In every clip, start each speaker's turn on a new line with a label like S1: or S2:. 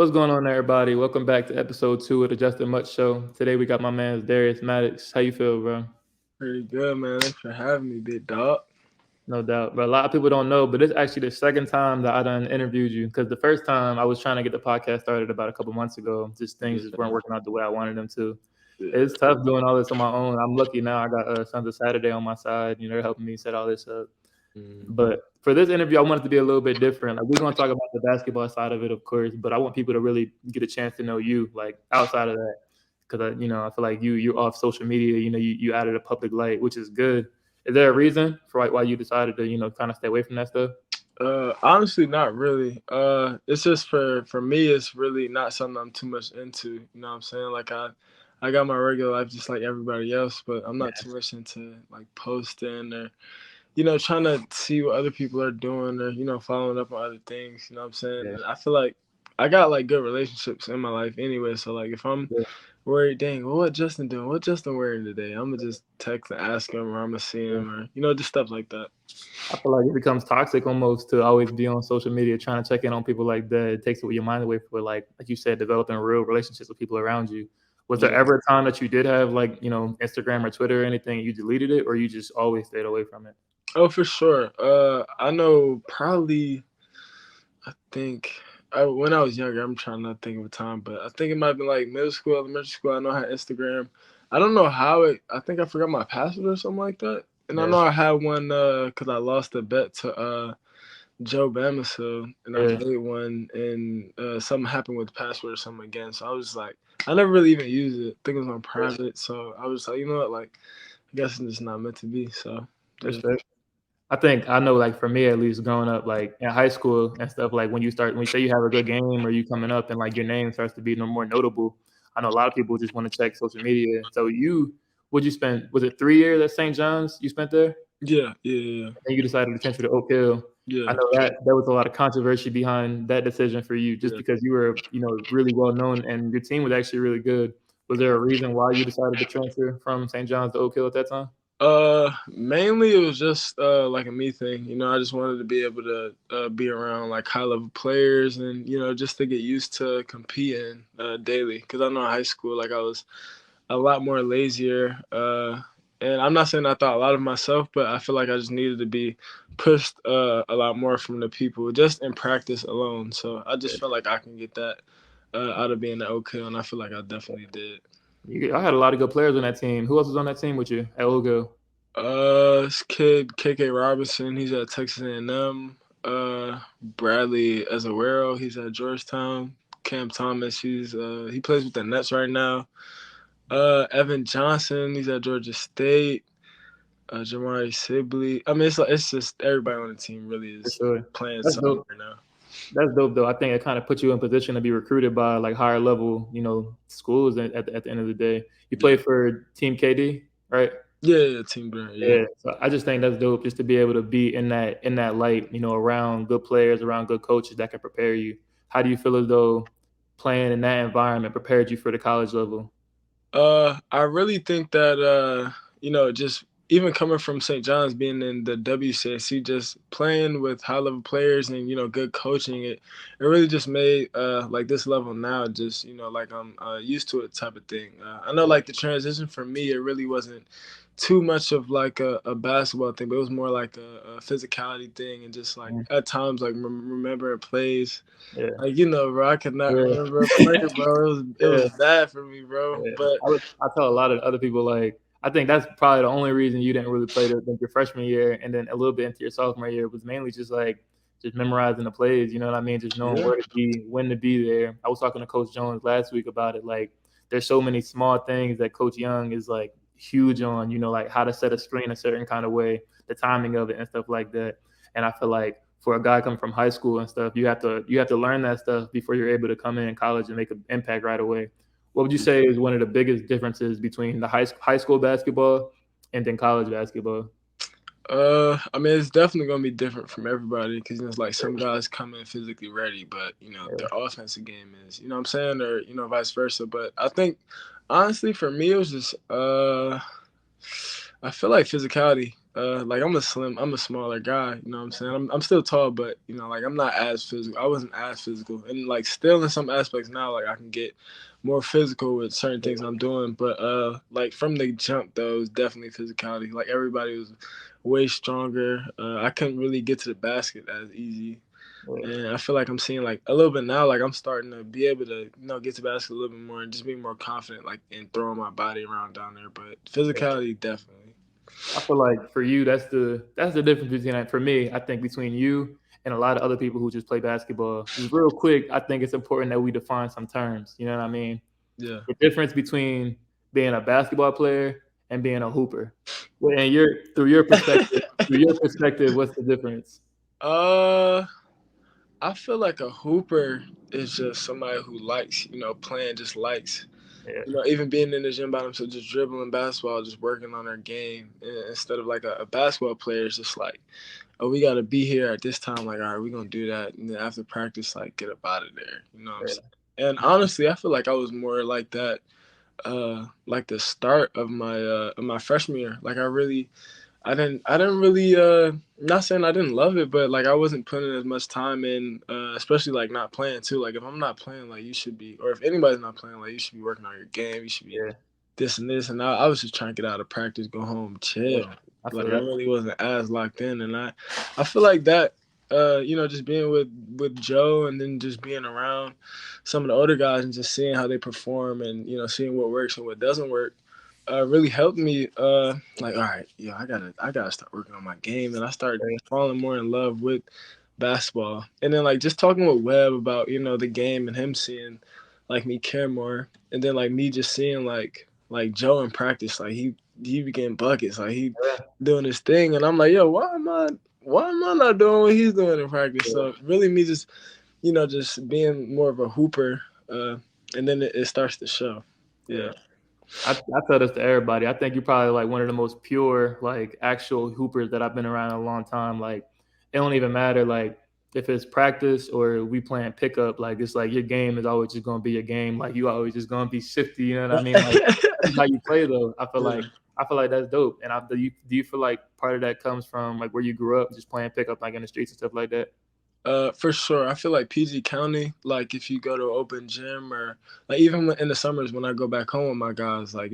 S1: What's going on, everybody? Welcome back to episode 2 of the Justyn Mutts Show. Today we got my man Darius Maddox. How you feel, bro?
S2: Pretty good, man. Thanks for having me, big dog.
S1: No doubt. But a lot of people don't know, but it's actually the second time that I done interviewed you. Because the first time I was trying to get the podcast started about a couple months ago. Just things just weren't working out the way I wanted them to.
S2: Yeah.
S1: It's tough doing all this on my own. I'm lucky now. I got Sons of Saturday on my side. They're helping me set all this up.
S2: Mm.
S1: But for this interview, I want it to be a little bit different. Like we're gonna talk about the basketball side of it, of course, but I want people to really get a chance to know you, like outside of that, because I feel like you're off social media. You added a public light, which is good. Is there a reason for like why you decided to kind of stay away from that stuff?
S2: Honestly, not really. It's just for me, it's really not something I'm too much into. You know what I'm saying? Like I got my regular life just like everybody else, but I'm not too much into like posting or trying to see what other people are doing or following up on other things. You know what I'm saying?
S1: Yeah,
S2: And I feel like I got like good relationships in my life anyway. So like if I'm
S1: yeah,
S2: worried, dang, well, what Justyn doing? What Justyn wearing today? I'm gonna just text and ask him, or I'm gonna see
S1: yeah.
S2: him, or just stuff like that.
S1: I feel like it becomes toxic almost to always be on social media trying to check in on people like that. It takes your mind away from like you said, developing real relationships with people around you. Was there
S2: Yeah.
S1: ever a time that you did have like Instagram or Twitter or anything, you deleted it, or you just always stayed away from it?
S2: Oh, for sure. I know probably. I think when I was younger, I'm trying not to think of a time, but I think it might have been like middle school, elementary school. I know I had Instagram. I don't know how it. I think I forgot my password or something like that. And I
S1: Yeah,
S2: know I had one because I lost a bet to Joe Bamisile, and I
S1: yeah.
S2: made one, and something happened with the password or something again. So I was like, I never really even used it. I think it was on private. So I was like, you know what, like, I guess it's just not meant to be. So yeah.
S1: Respect. I think I know, like for me at least, growing up, like in high school and stuff, like when you say you have a good game or you coming up and like your name starts to be no more notable. I know a lot of people just want to check social media. So would you spend? Was it 3 years at St. John's you spent there?
S2: Yeah, yeah,
S1: And you decided to transfer to Oak Hill. I
S2: yeah,
S1: know that there was a lot of controversy behind that decision for you, just
S2: yeah.
S1: because you were, really well known and your team was actually really good. Was there a reason why you decided to transfer from St. John's to Oak Hill at that time?
S2: Mainly it was just like a me thing. I just wanted to be able to be around like high level players and just to get used to competing daily. Because I know in high school like I was a lot more lazier. And I'm not saying I thought a lot of myself, but I feel like I just needed to be pushed a lot more from the people just in practice alone. So I just felt like I can get that out of being at Oak Hill, and I feel like I definitely did.
S1: I had a lot of good players on that team. Who else was on that team with you at Oak Hill?
S2: This kid KK Robinson, he's at Texas A&M. Bradley Azuero, he's at Georgetown. Cam Thomas, he plays with the Nets right now. Evan Johnson, he's at Georgia State. Jamari Sibley. I mean, it's just everybody on the team really
S1: For
S2: is
S1: sure.
S2: playing
S1: That's
S2: something
S1: dope.
S2: right now.
S1: That's dope though. I think it kind of puts you in position to be recruited by like higher level, schools at the end of the day. You
S2: Yeah,
S1: play for Team KD, right?
S2: yeah, Team Brand. Yeah.
S1: Yeah. So I just think that's dope just to be able to be in that light, around good players, around good coaches that can prepare you. How do you feel as though playing in that environment prepared you for the college level?
S2: I really think that just even coming from St. John's, being in the WCSC, just playing with high level players and good coaching, it really just made like this level now just like I'm used to it type of thing. I know like the transition for me, it really wasn't too much of like a basketball thing, but it was more like a physicality thing and just like
S1: Yeah.
S2: at times like remembering plays.
S1: Yeah.
S2: Like bro, I could not
S1: Yeah.
S2: remember a play, bro. It was
S1: Yeah.
S2: bad for me, bro.
S1: Yeah.
S2: But
S1: I tell a lot of other people like I think that's probably the only reason you didn't really play like your freshman year and then a little bit into your sophomore year was mainly just like just memorizing the plays, you know what I mean? Just knowing
S2: yeah,
S1: where to be, when to be there. I was talking to Coach Jones last week about it. Like there's so many small things that Coach Young is like huge on, like how to set a screen a certain kind of way, the timing of it and stuff like that. And I feel like for a guy coming from high school and stuff, you have to learn that stuff before you're able to come in college and make an impact right away. What would you say is one of the biggest differences between the high school basketball and then college basketball?
S2: I mean, it's definitely gonna be different from everybody because it's like some guys come in physically ready, but
S1: Yeah,
S2: their offensive game is, what I'm saying, or vice versa. But I think honestly, for me, it was just I feel like physicality. Like I'm a smaller guy. You know what I'm saying? I'm still tall, but you know, like I'm not as physical. I wasn't as physical, and like still in some aspects now, like I can get more physical with certain things I'm doing. But like from the jump though, it was definitely physicality. Like everybody was way stronger. I couldn't really get to the basket as easy.
S1: Yeah,
S2: And I feel like I'm seeing like a little bit now, like I'm starting to be able to, get to basket a little bit more and just be more confident, like in throwing my body around down there. But
S1: yeah.
S2: physicality, definitely.
S1: I feel like for you, that's the difference between for me. I think between you and a lot of other people who just play basketball. Just real quick, I think it's important that we define some terms. You know what I mean?
S2: Yeah.
S1: The difference between being a basketball player and being a hooper. Well, and through your perspective, what's the difference?
S2: uh, I feel like a hooper is just somebody who likes, playing, just likes,
S1: Yeah,
S2: even being in the gym by themselves, just dribbling basketball, just working on their game. Instead of like a basketball player, it's just like, oh, we got to be here at this time. Like, all right, we're going to do that. And then after practice, like, get up out of there. You know what I'm saying?
S1: yeah,
S2: And honestly, I feel like I was more like that, like the start of my freshman year. Like, I didn't really, not saying I didn't love it, but like I wasn't putting as much time in, especially like not playing too. Like if I'm not playing, like you should be, or if anybody's not playing, like you should be working on your game. You should be
S1: yeah,
S2: this and this. And I was just trying to get out of practice, go home,
S1: yeah.
S2: chill.
S1: I
S2: Like
S1: feel
S2: I
S1: that.
S2: really wasn't as locked in, and I feel like that, just being with Joe and then just being around some of the older guys and just seeing how they perform and seeing what works and what doesn't work, really helped me. Like, all right, I gotta start working on my game, and I started
S1: Yeah,
S2: falling more in love with basketball. And then like just talking with Webb about the game and him seeing like me care more, and then like me just seeing like Joe in practice, like he be getting buckets, like he doing his thing, and I'm like, yo, why am I not doing what he's doing in practice?
S1: yeah,
S2: So really, me just just being more of a hooper, and then it starts to show.
S1: yeah.
S2: Yeah.
S1: I tell this to everybody. I think you're probably like one of the most pure, like actual hoopers that I've been around in a long time. Like it don't even matter like if it's practice or we playing pickup. Like it's like your game is always just gonna be your game. Like you always just gonna be shifty. You know what I mean? Like that's how you play though.
S2: Yeah.
S1: I feel like that's dope. And do you feel like part of that comes from like where you grew up, just playing pickup like in the streets and stuff like that?
S2: For sure. I feel like PG County, like if you go to an open gym or like even in the summers when I go back home with my guys, like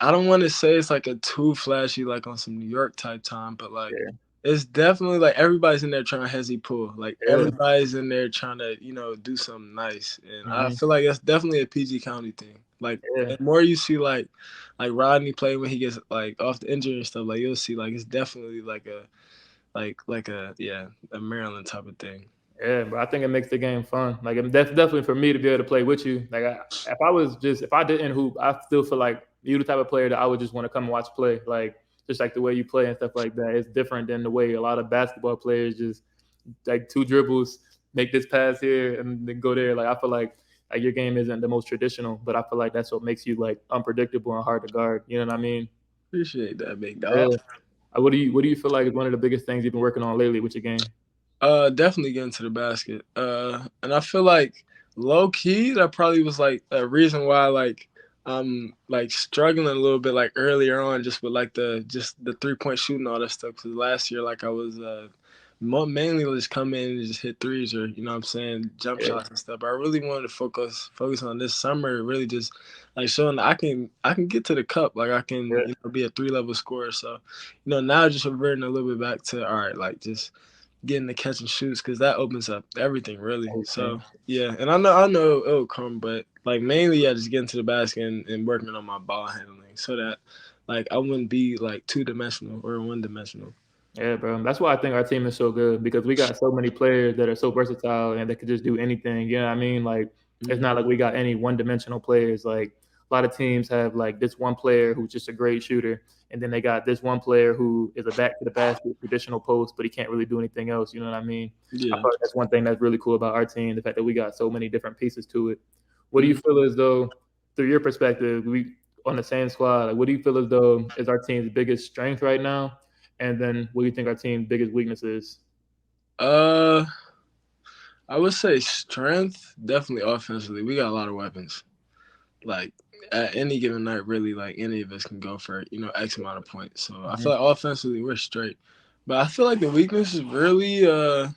S2: I don't want to say it's like a too flashy like on some New York type time, but like
S1: Yeah,
S2: it's definitely like everybody's in there trying to hezzy pull. Like
S1: yeah,
S2: everybody's in there trying to do something nice, and I
S1: hmm
S2: feel like that's definitely a PG County thing. Like
S1: yeah,
S2: the more you see like Rodney play when he gets like off the injury and stuff, like you'll see like it's definitely like a Maryland type of thing.
S1: yeah. But I think it makes the game fun. Like that's definitely for me to be able to play with you. Like if I didn't hoop, I still feel like you the type of player that I would just want to come and watch play. Like just like the way you play and stuff like that. It's different than the way a lot of basketball players just like two dribbles, make this pass here and then go there. Like I feel like your game isn't the most traditional, but I feel like that's what makes you like unpredictable and hard to guard. You know what I mean?
S2: Appreciate that, big
S1: Yeah.
S2: dog.
S1: What do you feel like is one of the biggest things you've been working on lately with your game?
S2: Definitely getting to the basket. And I feel like low key that probably was like a reason why like I'm like struggling a little bit like earlier on just with like the 3-point shooting all that stuff. Cause last year like I was mainly just come in and just hit threes or what I'm saying, jump
S1: Yeah,
S2: shots and stuff. But I really wanted to focus on this summer, really just like showing that I can get to the cup, like I can
S1: yeah,
S2: be a 3 level scorer. So now just reverting a little bit back to all right, like just getting the catch and shoots because that opens up everything really.
S1: everything.
S2: So yeah, and I know it'll come, but like mainly just getting to the basket and working on my ball handling so that like I wouldn't be like 2 dimensional or 1 dimensional.
S1: Yeah, bro. That's why I think our team is so good because we got so many players that are so versatile and they could just do anything. You know what I mean? Like it's
S2: Mm-hmm.
S1: not like we got any one-dimensional players. Like a lot of teams have like this one player who's just a great shooter, and then they got this one player who is a back to the basket traditional post, but he can't really do anything else. You know what I mean? I
S2: Yeah.
S1: thought that's one thing that's really cool about our team, the fact that we got so many different pieces to it. What do you
S2: Mhm.
S1: feel as though, through your perspective, we on the same squad? Like, what do you feel as though is our team's biggest strength right now? And then what do you think our team's biggest weakness is?
S2: Uh, I would say strength definitely offensively. We got a lot of weapons. Like at any given night, really, like any of us can go for X amount of points. So I
S1: Mhm.
S2: feel like offensively we're straight, but I feel like the weakness is really uh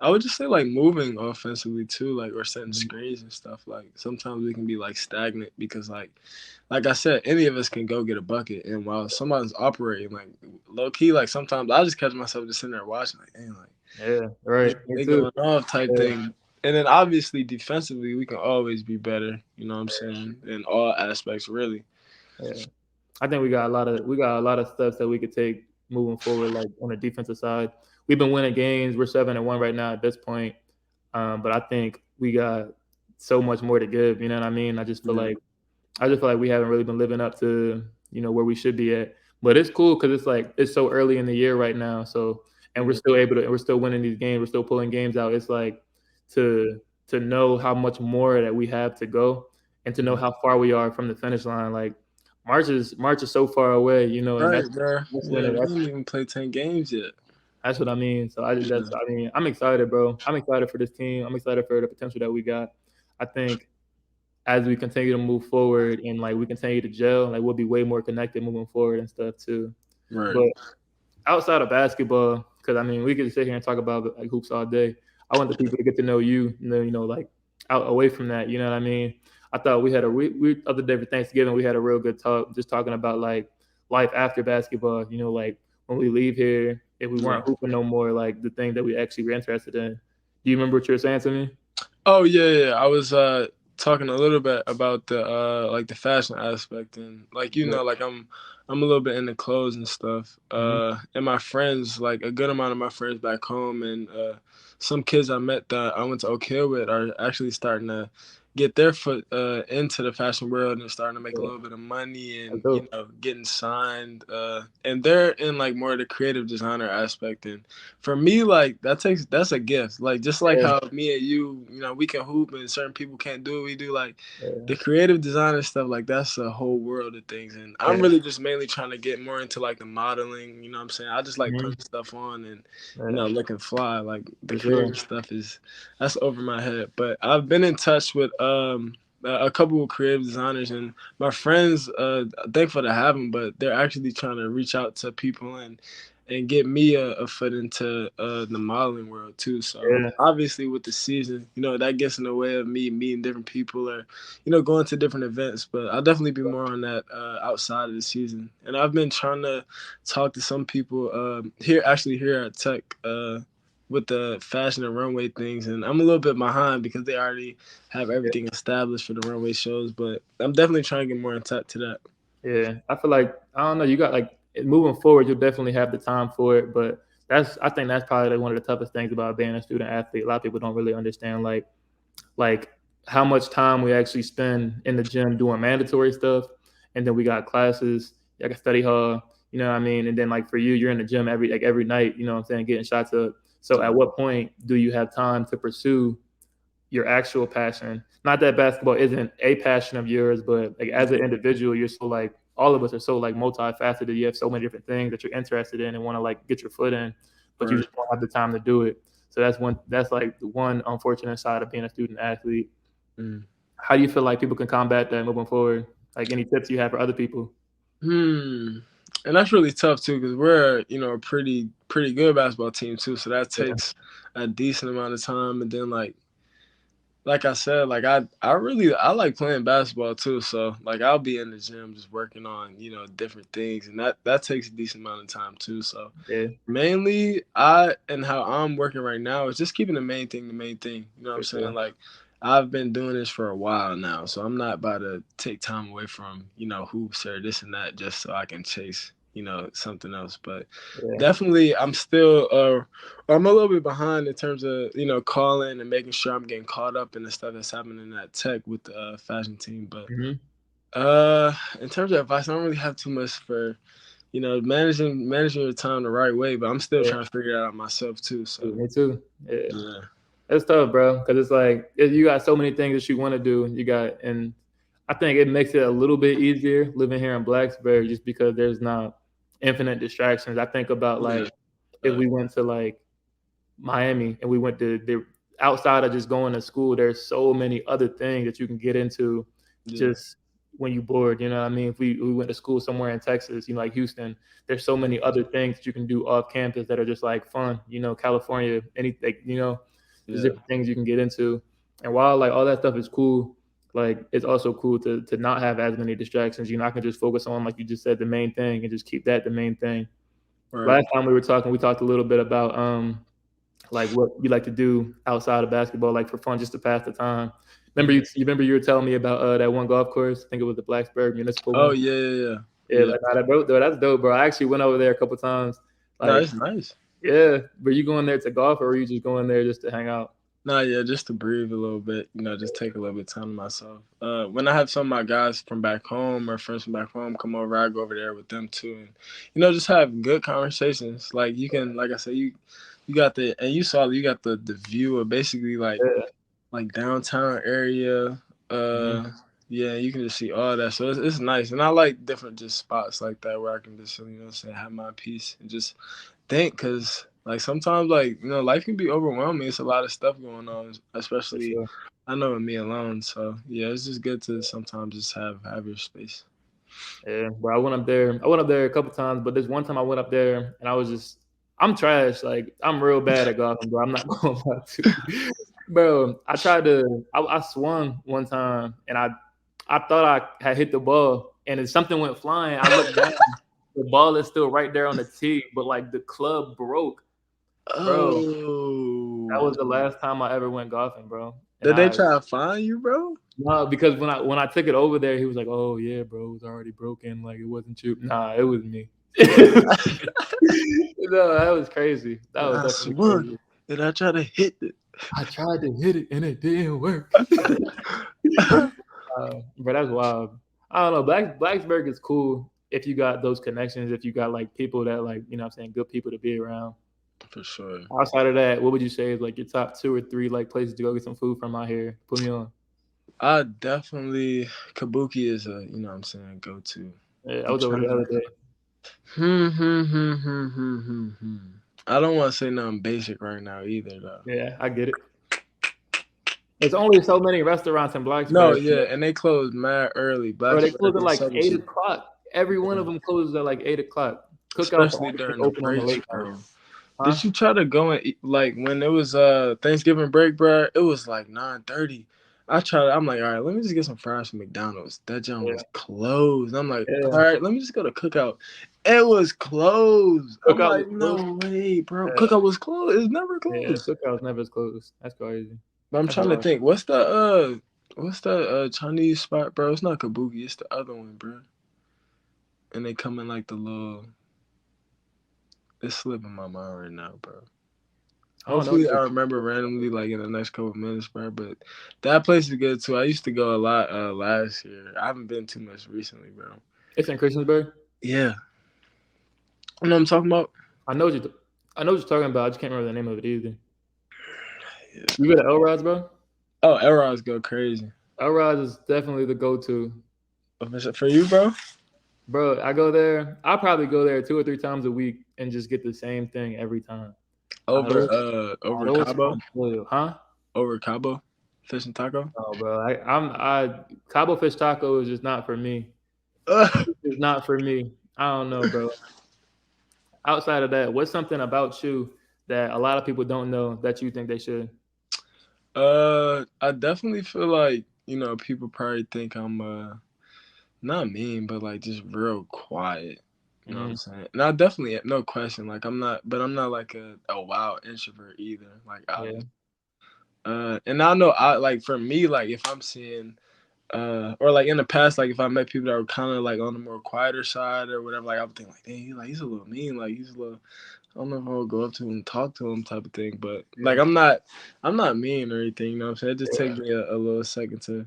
S2: I would just say like moving offensively too, like or setting
S1: Mhm.
S2: screens and stuff. Like sometimes we can be like stagnant because like I said, any of us can go get a bucket, and while somebody's operating like low key, like sometimes I just catch myself just sitting there watching, like, damn, like
S1: Yeah, right. Me
S2: they
S1: too.
S2: going off type
S1: Yeah,
S2: thing. And then obviously defensively, we can always be better. You know what I'm saying? In all aspects, really.
S1: yeah. I think we got a lot of steps that we could take moving forward, like on the defensive side. We've been winning games. We're 7-1 right now at this point. But I think we got so much more to give. You know what I mean?
S2: Yeah.
S1: I just feel like we haven't really been living up to where we should be at. But it's cool because it's like it's so early in the year right now. So and
S2: Yeah.
S1: we're still winning these games. We're still pulling games out. It's like to to know how much more that we have to go and to know
S2: Yeah.
S1: how far we are from the finish line. Like March is so far away, and
S2: Right, bro.
S1: that's when
S2: Yeah, we
S1: that's
S2: didn't even play 10 games yet.
S1: that's what I mean. So
S2: Yeah.
S1: I'm excited, bro. I'm excited for this team. I'm excited for the potential that we got. I think as we continue to move forward and like we continue to gel, like we'll be way more connected moving forward and stuff too.
S2: Right.
S1: But outside of basketball, because I mean we could sit here and talk about like hoops all day. I want the people to get to know you, like out away from that. You know what I mean? I thought we other day for Thanksgiving we had a real good talk, just talking about like life after basketball. Like when we leave here, if we
S2: Right.
S1: weren't hooping no more, like the thing that we actually were interested in. Do you remember what you were saying to me?
S2: Oh yeah, yeah. I was talking a little bit about the like the fashion aspect and like
S1: Yeah.
S2: like I'm a little bit into clothes and stuff.
S1: Hmm.
S2: And my friends, like a good amount of my friends back home and some kids I met that I went to Oak Hill with are actually starting to get their foot into the fashion world and starting to make a
S1: Yeah.
S2: little bit of money
S1: That's
S2: and
S1: dope.
S2: getting signed and they're in like more of the creative designer aspect and for me, like that's a gift. Like just like
S1: Yeah.
S2: how me and you, we can hoop and certain people can't do what we do. Like
S1: Yeah.
S2: the creative designer stuff, like that's a whole world of things. And I'm
S1: Yeah.
S2: really just mainly trying to get more into like the modeling. You know what I'm saying? I just like
S1: Hmm.
S2: putting stuff on and
S1: Yeah.
S2: looking fly. Like the
S1: For sure.
S2: creative stuff that's over my head. But I've been in touch with a couple of creative designers and my friends thankful to have them, but they're actually trying to reach out to people and get me a foot into the modeling world too. So
S1: Yeah.
S2: obviously with the season, that gets in the way of me meeting different people or, going to different events. But I'll definitely be more on that outside of the season. And I've been trying to talk to some people here at Tech. With the fashion and runway things, and I'm a little bit behind because they already have everything established for the runway shows. But I'm definitely trying to get more in touch to that.
S1: Yeah, I feel like I don't know. You got like moving forward, you'll definitely have the time for it. But I think that's probably like one of the toughest things about being a student athlete. A lot of people don't really understand like how much time we actually spend in the gym doing mandatory stuff, and then we got classes like a study hall. You know what I mean? And then like for you, you're in the gym every night. You know what I'm saying? Getting shots up. So at what point do you have time to pursue your actual passion? Not that basketball isn't a passion of yours, but like as an individual, you're so like all of us are so like multifaceted. You have so many different things that you're interested in and want to like get your foot in, but you
S2: Right.
S1: just don't have the time to do it. So that's like the one unfortunate side of being a student athlete.
S2: Mm.
S1: How do you feel like people can combat that moving forward? Like any tips you have for other people?
S2: Hmm. And that's really tough too, because we're a pretty good basketball team too. So that
S1: Yeah,
S2: takes a decent amount of time, and then like I said, like I like playing basketball too. So like I'll be in the gym just working on different things, and that takes a decent amount of time too. So
S1: yeah,
S2: mainly, I and how I'm working right now is just keeping the main thing the main thing. You know what I'm
S1: for
S2: saying?
S1: sure.
S2: Like I've been doing this for a while now, so I'm not about to take time away from hoops or this and that just so I can chase something else. But
S1: Yeah,
S2: definitely, I'm a little bit behind in terms of calling and making sure I'm getting caught up in the stuff that's happening at Tech with the fashion team. But
S1: hmm,
S2: in terms of advice, I don't really have too much for managing your time the right way, but I'm still
S1: yeah,
S2: trying to figure that out myself too. So
S1: me too. Yeah.
S2: yeah,
S1: It's tough, bro, because it's like you got so many things that you want to do. And I think it makes it a little bit easier living here in Blacksburg just because there's not infinite distractions. I think about
S2: yeah,
S1: like if we went to like Miami and we went to outside of just going to school, there's so many other things that you can get into
S2: Yeah.
S1: just when you bored. You know what I mean? If we went to school somewhere in Texas, like Houston, there's so many other things that you can do off campus that are just like fun. California, anything, there's
S2: Yeah.
S1: different things you can get into. And while like all that stuff is cool, like it's also cool to not have as many distractions. I can just focus on, like you just said, the main thing and just keep that the main thing.
S2: Right.
S1: Last time we were talking, we talked a little bit about like what you like to do outside of basketball, like for fun, just to pass the time. Remember
S2: Mhm.
S1: you remember you were telling me about that one golf course? I think it was the Blacksburg Municipal
S2: Oh
S1: one.
S2: yeah, yeah, yeah.
S1: Yeah,
S2: Yeah.
S1: like that, bro, that's dope, bro. I actually went over there a couple times.
S2: No,
S1: Like,
S2: it's nice.
S1: yeah, were you going there to golf or were you just going there just to hang out?
S2: No, yeah, just to breathe a little bit, just take a little bit of time to myself. When I have some of my guys from back home or friends from back home come over, I go over there with them too, and just have good conversations. Like you can, like I said, you got and you saw you got the view of basically
S1: Yeah.
S2: like downtown area.
S1: Mhm.
S2: Yeah, you can just see all that, so it's nice, and I like different just spots like that where I can just say have my peace and just think, because like sometimes like life can be overwhelming. It's a lot of stuff going on,
S1: For
S2: especially
S1: sure.
S2: I know with me alone. So yeah, it's just good to sometimes just have your space.
S1: Yeah, bro. I went up there. I went up there a couple times, but this one time I went up there and I was just, I'm trash. Like I'm real bad at golfing, bro. I'm not going to lie to you. Bro. I tried to. I swung one time and I thought I had hit the ball and then something went flying. I looked down. The ball is still right there on the tee, but like the club broke, bro. That
S2: Oh,
S1: was the last time I ever went golfing, bro. And
S2: did they
S1: I
S2: try to find you, bro?
S1: no, because when I took it over there, he was like, "Oh yeah, bro, it was already broken. Like it wasn't you." Nah, it was me. No, that was crazy. That was
S2: I
S1: definitely
S2: swung
S1: crazy.
S2: and I tried to hit it.
S1: I tried to hit it and it didn't work. But that's wild. I don't know. Blacksburg is cool if you got those connections. If you got like people that like what I'm saying, good people to be around.
S2: For sure.
S1: Outside of that, what would you say is like your top two or three like places to go get some food from out here? Put me on.
S2: I definitely Kabuki is a go to.
S1: Yeah, I
S2: I'm
S1: was over
S2: trying
S1: the
S2: to.
S1: other day.
S2: I don't want to say nothing basic right now either, though.
S1: Yeah, I get it. There's only so many restaurants in
S2: No,
S1: Blacksburg.
S2: yeah, and they close mad early.
S1: Bro, they
S2: Blacksburg
S1: close at
S2: and
S1: like
S2: Southern
S1: 8 o'clock. Every one
S2: Yeah.
S1: of them closes at like 8 o'clock. Cookouts
S2: Especially
S1: are
S2: during the
S1: open on the
S2: breaks,
S1: late night.
S2: bro.
S1: Huh?
S2: Did you try to go and eat, like when it was Thanksgiving break, bro? It was like 9:30. I tried. I'm like, all right, let me just get some fries from McDonald's. That joint
S1: Yeah,
S2: was closed. I'm like, all
S1: yeah.
S2: right, let me just go to Cookout. It was closed. I'm
S1: Cookout was
S2: like,
S1: closed.
S2: no way, bro.
S1: Yeah,
S2: Cookout was closed. It's never
S1: yeah.
S2: closed.
S1: Cookouts never closed. That's crazy.
S2: But I'm
S1: That's
S2: trying to
S1: wild.
S2: think. What's that Chinese spot, bro? It's not Kabuki. It's the other one, bro. And they come in like the little. It's slipping my mind right now, bro.
S1: I don't know.
S2: Hopefully, I remember randomly, like in the next couple of minutes, bro. But that place is good too. I used to go a lot last year. I haven't been too much recently, bro.
S1: It's in Christiansburg.
S2: Yeah, you know what I'm talking about?
S1: I know what you. I know what you're talking about. I just can't remember the name of it either.
S2: Yeah.
S1: You go to Elrod's, bro?
S2: Oh, Elrod's go crazy.
S1: Elrod's is definitely the go-to,
S2: For you, bro?
S1: bro. I go there. I probably go there 2 or 3 times a week and just get the same thing every time.
S2: Over
S1: Arroz,
S2: over
S1: arroz
S2: Cabo,
S1: con pollo, huh?
S2: over Cabo, fish and taco.
S1: Oh, bro, Cabo fish taco is just not for me. It's not for me. I don't know, bro. Outside of that, what's something about you that a lot of people don't know that you think they should?
S2: I definitely feel like people probably think I'm not mean, but like just real quiet. You know what I'm
S1: Mhm.
S2: saying? And I definitely no question. Like I'm not like a wild introvert either. Like
S1: Yeah,
S2: obviously. And I know I like for me like if I'm seeing or like in the past like if I met people that were kind of like on the more quieter side or whatever, like I would think like, dang, he's a little mean, like he's a little. I don't know if I would go up to him and talk to him type of thing, but like
S1: yeah,
S2: I'm not mean or anything. You know what I'm saying? It just
S1: yeah,
S2: takes me a little second to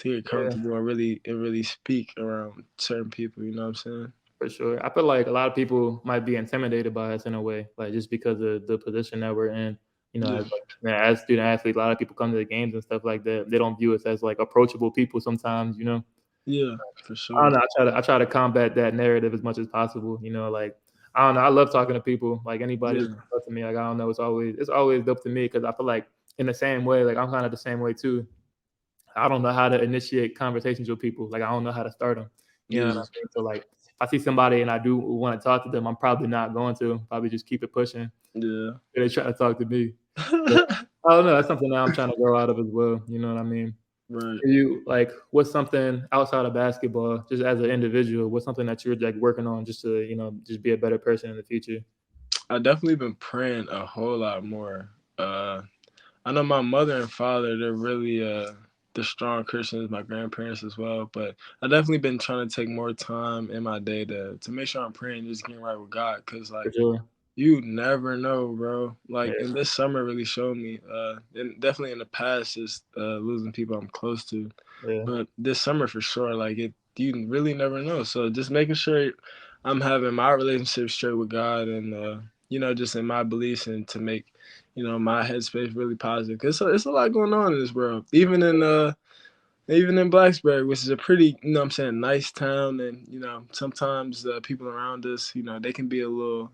S2: get
S1: yeah,
S2: comfortable and really speak around certain people. You know what I'm saying?
S1: for sure. I feel like a lot of people might be intimidated by us in a way, like just because of the position that we're in.
S2: Yeah,
S1: As student athletes, a lot of people come to the games and stuff like that. They don't view us as like approachable people sometimes.
S2: yeah, for
S1: I don't
S2: sure.
S1: know. I try to combat that narrative as much as possible. Like I don't know. I love talking to people. Like anybody that
S2: Yeah,
S1: comes up to me, like I don't know. It's always dope to me because I feel like in the same way, like I'm kind of the same way too. I don't know how to initiate conversations with people. Like I don't know how to start them. You know what I
S2: Yeah,
S1: mean? So like if I see somebody and I do want to talk to them, I'm probably not going to. Probably just keep it pushing.
S2: yeah.
S1: They try to talk to me. But I don't know. That's something that I'm trying to grow out of as well. You know what I mean?
S2: Right.
S1: For you, like, what's something outside of basketball, just as an individual, what's something that you're like working on just to, just be a better person in the future?
S2: I definitely been praying a whole lot more. Uh, I know my mother and father, they're really the strong Christians, my grandparents as well. But I definitely been trying to take more time in my day to make sure I'm praying, just getting right with God. Cause
S1: For
S2: like
S1: sure.
S2: you never know, bro. Like,
S1: Yeah.
S2: and this summer really showed me, and definitely in the past, just losing people I'm close to.
S1: Yeah.
S2: But this summer for sure, like you really never know. So just making sure I'm having my relationship straight with God, and just in my beliefs, and to make, my headspace really positive. Cause it's a lot going on in this world, even in Blacksburg, which is a pretty, I'm saying, nice town, and sometimes people around us, they can be a little,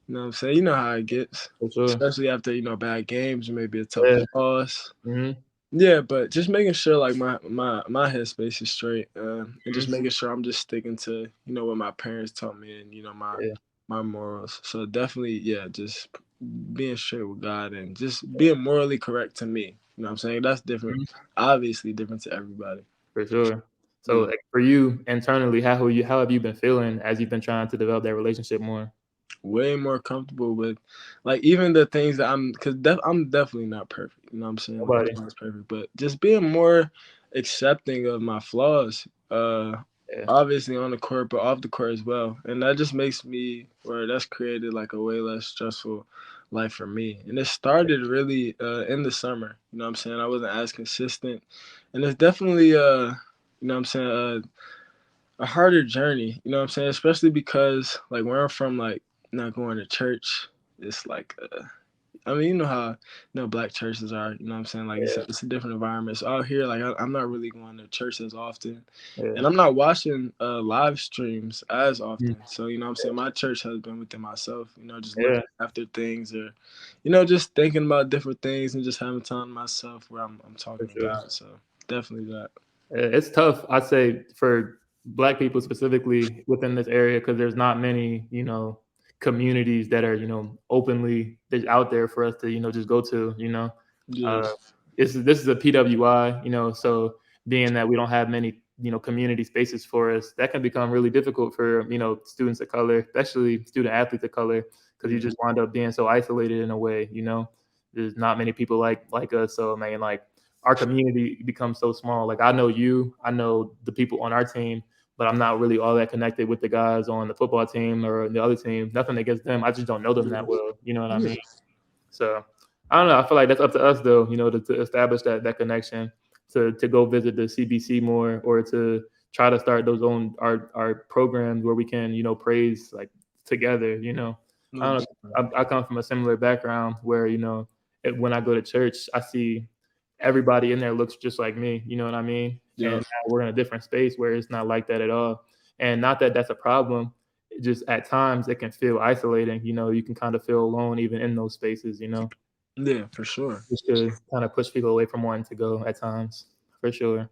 S2: I'm saying, you know how it gets,
S1: For sure.
S2: especially after bad games or maybe a tough
S1: Yeah.
S2: loss.
S1: Hmm.
S2: Yeah, but just making sure like my headspace is straight, and just
S1: Hmm.
S2: making sure I'm just sticking to what my parents taught me, and
S1: Yeah.
S2: my morals. So definitely, yeah, just being straight with God and just being morally correct to me. You know what I'm saying? That's different.
S1: Mhm.
S2: Obviously different to everybody.
S1: For sure. So,
S2: Yeah.
S1: like, for you internally, how have you been feeling as you've been trying to develop that relationship more?
S2: Way more comfortable with, like, even the things that I'm definitely not perfect. You know what I'm saying? Like
S1: Nobody.
S2: nobody's perfect, but just being more accepting of my flaws.
S1: Yeah.
S2: Obviously on the court, but off the court as well, and that just makes me, or that's created like a way less stressful life for me. And it started really in the summer. You know what I'm saying? I wasn't as consistent, and it's definitely you know what I'm saying, a harder journey, you know what I'm saying? Especially because like where I'm from, like not going to church, it's like I mean, you know how black churches are, you know what I'm saying? Like
S1: Yeah.
S2: it's a different environment. So out here, like I'm not really going to church as often.
S1: Yeah.
S2: And I'm not watching live streams as
S1: Mm.
S2: often. So, you know what I'm saying? My church has been within myself, just
S1: Yeah.
S2: looking after things, or, just thinking about different things and just having time to myself where I'm
S1: For
S2: talking to
S1: sure.
S2: God. So definitely that.
S1: It's tough, I'd say, for Black people specifically within this area because there's not many, communities that are, openly just out there for us to, just go to. Uh,
S2: Yes.
S1: this is a PWI, so being that we don't have many, community spaces for us, that can become really difficult for, students of color, especially student athletes of color, because you
S2: Yeah.
S1: just wind up being so isolated in a way. There's not many people like us, so man, like our community becomes so small. Like I know you, I know the people on our team, but I'm not really all that connected with the guys on the football team or the other team. Nothing against them. I just don't know them that
S2: Yes.
S1: well. You know what I mean?
S2: Yes.
S1: So I don't know. I feel like that's up to us though, to establish that connection, to go visit the CBC more or to try to start those own our programs where we can, praise like together.
S2: No
S1: I don't
S2: different.
S1: know. I come from a similar background where, when I go to church, I see everybody in there looks just like me. You know what I mean? And
S2: Yeah.
S1: now we're in a different space where it's not like that at all. And not that that's a problem. It just at times it can feel isolating. You can kind of feel alone even in those spaces.
S2: Yeah, for sure.
S1: Which could kind of push people away from wanting to go at times, for sure.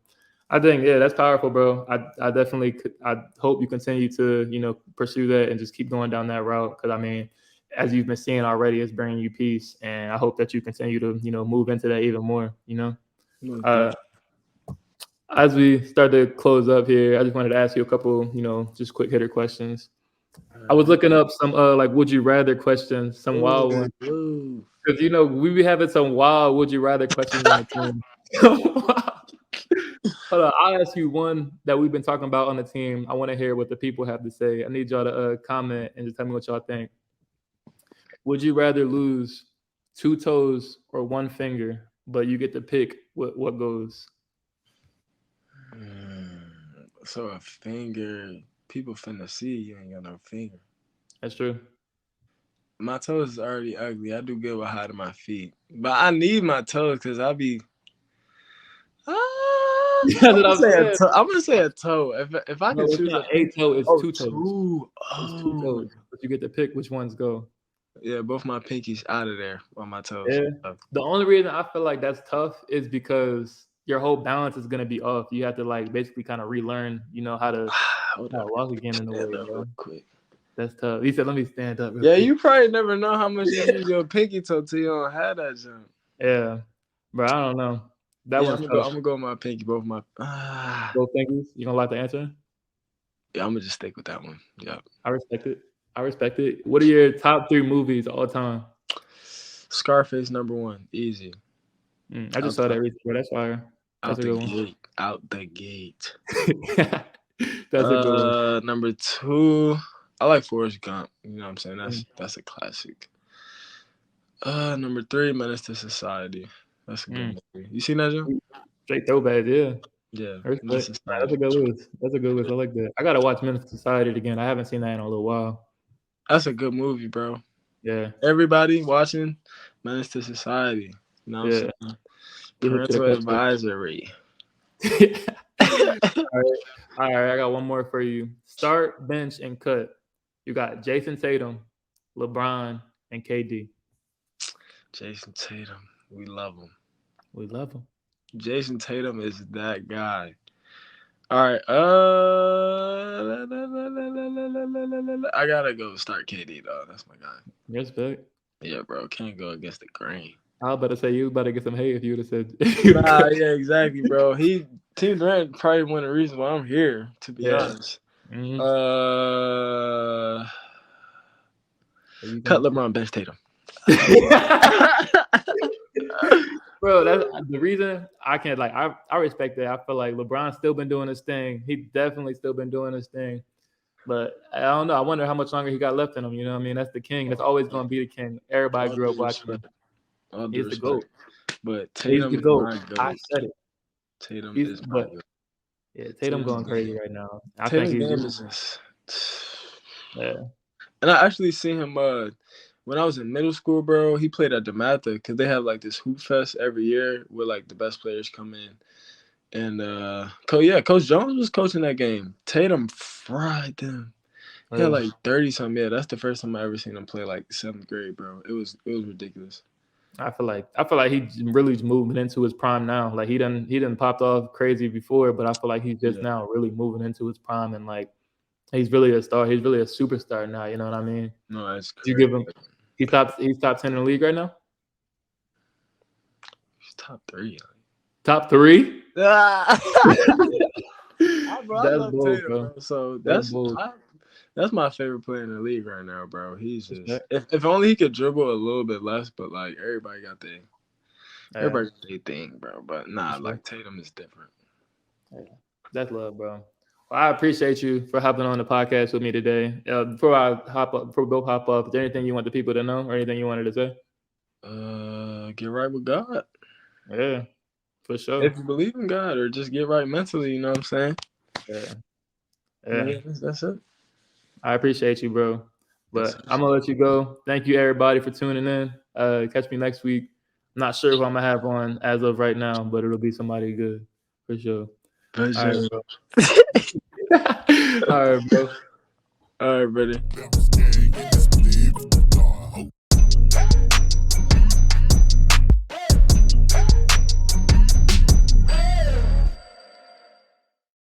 S1: I think, yeah, that's powerful, bro. I definitely I hope you continue to, pursue that and just keep going down that route. Cause I mean, as you've been seeing already, it's bringing you peace. And I hope that you continue to, move into that even more.
S2: No,
S1: Uh, as we start to close up here, I just wanted to ask you a couple, just quick hitter questions. I was
S2: definitely.
S1: looking up some like would you rather questions, some wild
S2: Whoa,
S1: ones.
S2: whoa.
S1: Because we be having some wild would you rather questions on the team. Hold on, I'll ask you one that we've been talking about on the team. I want to hear what the people have to say. I need y'all to comment and just tell me what y'all think. Would you rather lose two toes or one finger, but you get to pick what goes?
S2: So a finger, people finna see you ain't got no finger.
S1: That's true.
S2: My toes is already ugly. I do good with hiding my feet, but I need my toes because I be.
S1: That's
S2: I'm
S1: what
S2: gonna
S1: I'm
S2: say a
S1: saying.
S2: toe. I'm gonna say a toe. If I
S1: No,
S2: could
S1: it's
S2: choose
S1: not
S2: a
S1: a
S2: finger.
S1: toe. It's
S2: Oh,
S1: two toes.
S2: two.
S1: It's two
S2: Oh.
S1: toes, but you get to pick which ones go.
S2: Yeah, both my pinkies out of there on my toes.
S1: Yeah. The only reason I feel like that's tough is because your whole balance is gonna be off. You have to like basically kind of relearn, how to
S2: Hold up.
S1: walk again in a
S2: Stand
S1: way,
S2: up real
S1: bro.
S2: quick.
S1: That's tough. He said, "Let me stand up real
S2: Yeah,
S1: quick."
S2: you probably never know how much you use your pinky toe till you don't have that jump.
S1: Yeah, bro. I don't know. That
S2: Yeah,
S1: one's tough.
S2: I'm gonna go with my pinky, both my.
S1: Both fingers. You don't like the answer?
S2: Yeah, I'm gonna just stick with that one. Yeah.
S1: I respect it. I respect it. What are your top 3 movies all time?
S2: Scarface #1, easy.
S1: I just
S2: Out
S1: saw
S2: the
S1: that recently. That's fire. That's
S2: out
S1: a
S2: the
S1: good one.
S2: gate, out the gate.
S1: That's a good one.
S2: #2, I like Forrest Gump. You know what I'm saying?
S1: Mm.
S2: That's a classic. #3, Menace to Society. That's a good
S1: Mm.
S2: movie. You seen that, Joe?
S1: Straight throwback, yeah.
S2: Yeah,
S1: I respect.
S2: Menace to
S1: Nah, that's a
S2: Society.
S1: good list. That's a good list. I like that. I gotta watch Menace to Society again. I haven't seen that in a little while.
S2: That's a good movie, bro.
S1: Yeah,
S2: Everybody watching Menace to Society. You know what
S1: yeah.
S2: I'm saying?
S1: Get hip to the
S2: Parental
S1: culture.
S2: advisory.
S1: All right, all right. I got one more for you. Start, bench, and cut. You got Jason Tatum, LeBron, and KD.
S2: Jason Tatum. We love him.
S1: We love them.
S2: Jason Tatum is that guy. All right. I gotta go start KD though. That's my guy.
S1: Respect.
S2: Yeah, bro. Can't go against the grain.
S1: I was about to say you was about to get some hate if you would have said.
S2: Nah, yeah, exactly, bro. Team Durant probably one of the reasons why I'm here. To be
S1: Yeah.
S2: honest.
S1: Mm-hmm. You
S2: Cut
S1: gonna
S2: LeBron, bench Tatum.
S1: Bro, that's the reason I can't I respect that. I feel like LeBron's still been doing his thing. He definitely still been doing his thing. But I don't know. I wonder how much longer he got left in him. You know what I mean? That's the king. That's always gonna be the king. Everybody
S2: All
S1: grew up
S2: due
S1: watching him.
S2: respect. All due
S1: He's the GOAT.
S2: respect. But
S1: He's the
S2: Tatum is
S1: GOAT.
S2: my
S1: I
S2: goat.
S1: said it.
S2: Tatum
S1: He's
S2: is my
S1: but
S2: goat.
S1: yeah, Tatum
S2: Tatum's
S1: going crazy
S2: game.
S1: right now. I think
S2: Tatum
S1: he's
S2: game
S1: just
S2: is just.
S1: yeah.
S2: And I actually seen him when I was in middle school, bro. He played at DeMatha because they have like this hoop fest every year where like the best players come in. And Coach Jones was coaching that game. Tatum fried them. He had like 30 something. Yeah, that's the first time I ever seen him play like 7th grade, bro. It was ridiculous.
S1: I feel like he's really moving into his prime now. Like he done popped off crazy before, but I feel like he's just
S2: Yeah.
S1: now really moving into his prime and like he's really a star. He's really a superstar now. You know what I mean?
S2: No, that's
S1: You
S2: crazy.
S1: give him he's top 10 in the league right now.
S2: He's top 3.
S1: Top 3.
S2: I
S1: That's
S2: love
S1: bold,
S2: Tatum,
S1: bro.
S2: bro. So
S1: That's bold.
S2: that's my favorite player in the league right now, bro. He's just
S1: Respect.
S2: if only he could dribble a little bit less, but like everybody got their thing, bro. But nah, like Tatum is different.
S1: Yeah. That's love, bro. Well, I appreciate you for hopping on the podcast with me today. Before we both hop up, is there anything you want the people to know or anything you wanted to say?
S2: Get right with God.
S1: Yeah, for sure.
S2: If you believe in God, or just get right mentally, you know what I'm saying?
S1: Yeah.
S2: Yeah, that's it.
S1: I appreciate you, bro. But
S2: Yes,
S1: I'm gonna let you go. Thank you, everybody, for tuning in. Catch me next week. I'm not sure who I'm gonna have on as of right now, but it'll be somebody good for sure.
S2: for
S1: All right,
S2: sure.
S1: bro. All right, bro.
S2: All right, buddy.